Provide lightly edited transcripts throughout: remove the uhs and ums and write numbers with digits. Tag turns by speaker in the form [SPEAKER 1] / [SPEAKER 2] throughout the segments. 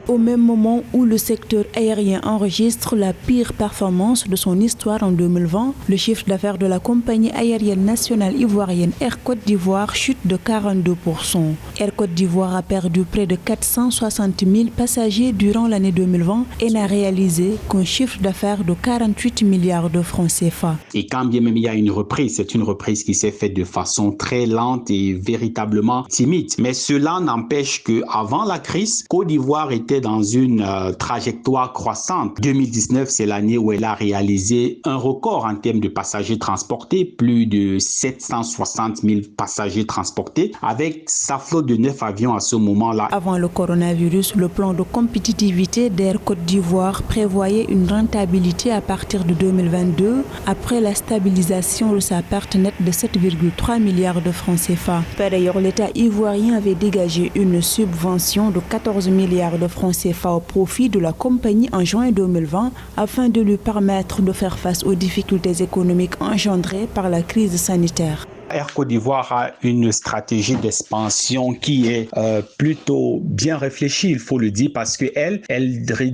[SPEAKER 1] Au même moment où le secteur aérien enregistre la pire performance de son histoire en 2020, le chiffre d'affaires de la compagnie aérienne nationale ivoirienne Air Côte d'Ivoire chute de 42%. Air Côte d'Ivoire a perdu près de 460 000 passagers durant l'année 2020 et n'a réalisé qu'un chiffre d'affaires de 48 milliards de francs CFA.
[SPEAKER 2] Et quand bien même il y a une reprise, c'est une reprise qui s'est faite de façon très lente et véritablement timide. Mais cela n'empêche qu'avant la crise, Côte d'Ivoire était dans une trajectoire croissante. 2019, c'est l'année où elle a réalisé un record en termes de passagers transportés, plus de 760 000 passagers transportés, avec sa flotte de 9 avions à ce moment-là.
[SPEAKER 1] Avant le coronavirus, le plan de compétitivité d'Air Côte d'Ivoire prévoyait une rentabilité à partir de 2022, après la stabilisation de sa perte nette de 7,3 milliards de francs CFA. Par ailleurs, l'État ivoirien avait dégagé une subvention de 14 milliards de francs CFA au profit de la compagnie en juin 2020 afin de lui permettre de faire face aux difficultés économiques engendrées par la crise sanitaire.
[SPEAKER 2] Air Côte d'Ivoire a une stratégie d'expansion qui est plutôt bien réfléchie, il faut le dire, parce qu'elle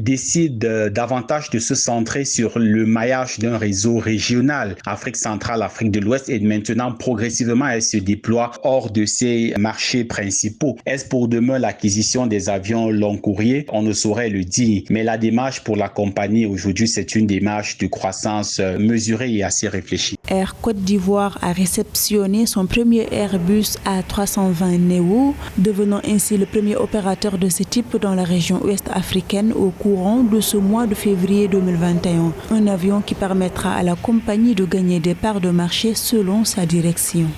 [SPEAKER 2] décide davantage de se centrer sur le maillage d'un réseau régional, Afrique centrale, Afrique de l'Ouest, et maintenant, progressivement, elle se déploie hors de ses marchés principaux. Est-ce pour demain l'acquisition des avions long courrier? On ne saurait le dire, mais la démarche pour la compagnie aujourd'hui, c'est une démarche de croissance mesurée et assez réfléchie.
[SPEAKER 1] Air Côte d'Ivoire a réceptionné son premier Airbus A320 Neo, devenant ainsi le premier opérateur de ce type dans la région ouest africaine au courant de ce mois de février 2021. Un avion qui permettra à la compagnie de gagner des parts de marché selon sa direction.